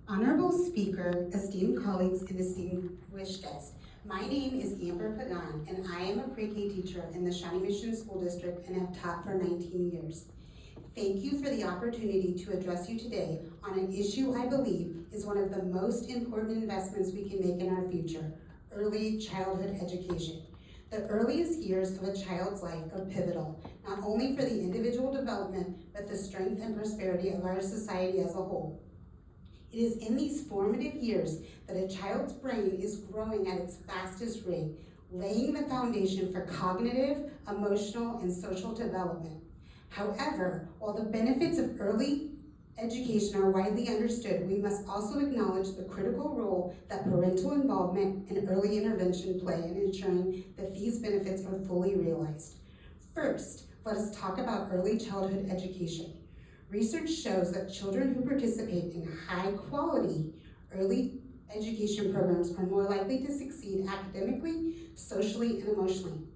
Honorable Speaker, esteemed colleagues, and distinguished guests, my name is Amber Pagan, and I am a pre-K teacher in the Shawnee Mission School District and have taught for 19 years. Thank you for the opportunity to address you today on an issue I believe is one of the most important investments we can make in our future: early childhood education. The earliest years of a child's life are pivotal, not only for the individual development, but the strength and prosperity of our society as a whole. It is in these formative years that a child's brain is growing at its fastest rate, laying the foundation for cognitive, emotional, and social development. However, while the benefits of early education are widely understood, we must also acknowledge the critical role that parental involvement and early intervention play in ensuring that these benefits are fully realized. First, let us talk about early childhood education. Research shows that children who participate in high-quality early education programs are more likely to succeed academically, socially, and emotionally.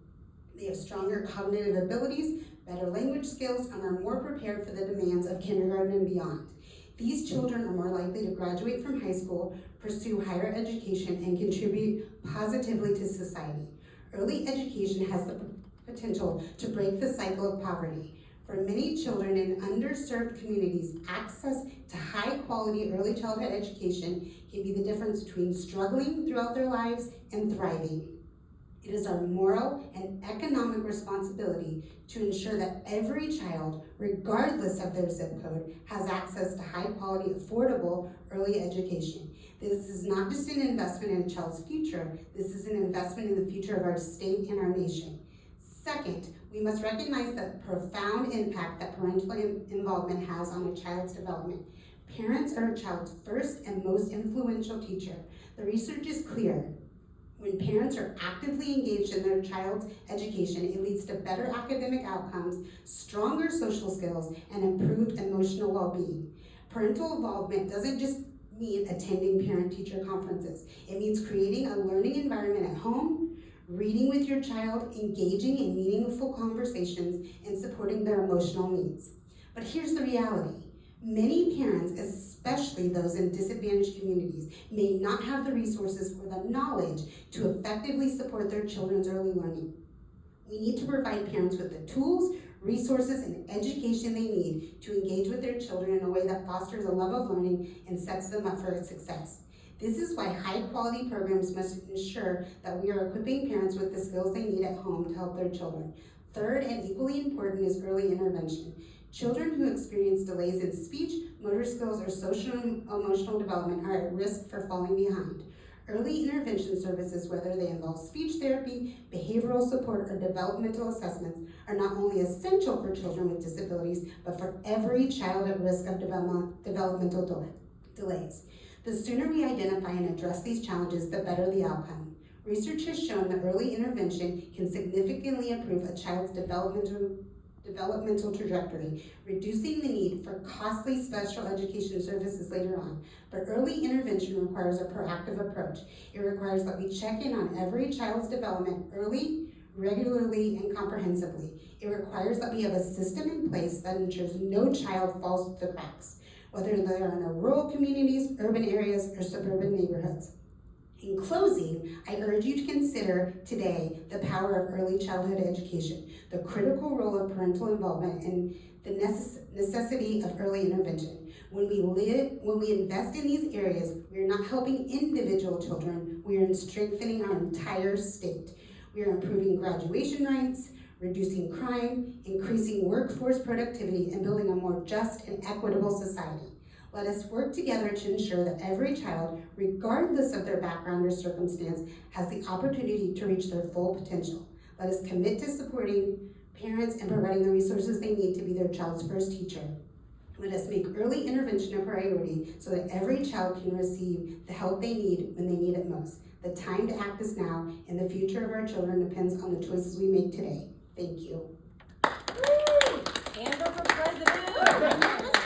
They have stronger cognitive abilities, better language skills, and are more prepared for the demands of kindergarten and beyond. These children are more likely to graduate from high school, pursue higher education, and contribute positively to society. Early education has the potential to break the cycle of poverty. For many children in underserved communities, access to high-quality early childhood education can be the difference between struggling throughout their lives and thriving. It is our moral and economic responsibility to ensure that every child, regardless of their zip code, has access to high-quality, affordable early education. This is not just an investment in a child's future, this is an investment in the future of our state and our nation. Second, we must recognize the profound impact that parental involvement has on a child's development. Parents are a child's first and most influential teacher. The research is clear. When parents are actively engaged in their child's education, it leads to better academic outcomes, stronger social skills, and improved emotional well-being. Parental involvement doesn't just mean attending parent-teacher conferences. It means creating a learning environment at home, reading with your child, engaging in meaningful conversations, and supporting their emotional needs. But here's the reality. Many parents, especially those in disadvantaged communities, may not have the resources or the knowledge to effectively support their children's early learning. We need to provide parents with the tools, resources, and education they need to engage with their children in a way that fosters a love of learning and sets them up for success. This is why high-quality programs must ensure that we are equipping parents with the skills they need at home to help their children. Third, and equally important, is early intervention. Children who experience delays in speech, motor skills, or social and emotional development are at risk for falling behind. Early intervention services, whether they involve speech therapy, behavioral support, or developmental assessments, are not only essential for children with disabilities, but for every child at risk of developmental delays. The sooner we identify and address these challenges, the better the outcome. Research has shown that early intervention can significantly improve a child's developmental trajectory, reducing the need for costly special education services later on. But early intervention requires a proactive approach. It requires that we check in on every child's development early, regularly, and comprehensively. It requires that we have a system in place that ensures no child falls through the cracks, whether they are in rural communities, urban areas, or suburban neighborhoods. In closing, I urge you to consider today the power of early childhood education, the critical role of parental involvement, and the necessity of early intervention. When we invest in these areas, we are not helping individual children, we are strengthening our entire state. We are improving graduation rates, reducing crime, increasing workforce productivity, and building a more just and equitable society. Let us work together to ensure that every child, regardless of their background or circumstance, has the opportunity to reach their full potential. Let us commit to supporting parents and providing the resources they need to be their child's first teacher. Let us make early intervention a priority so that every child can receive the help they need when they need it most. The time to act is now, and the future of our children depends on the choices we make today. Thank you. Amber for president.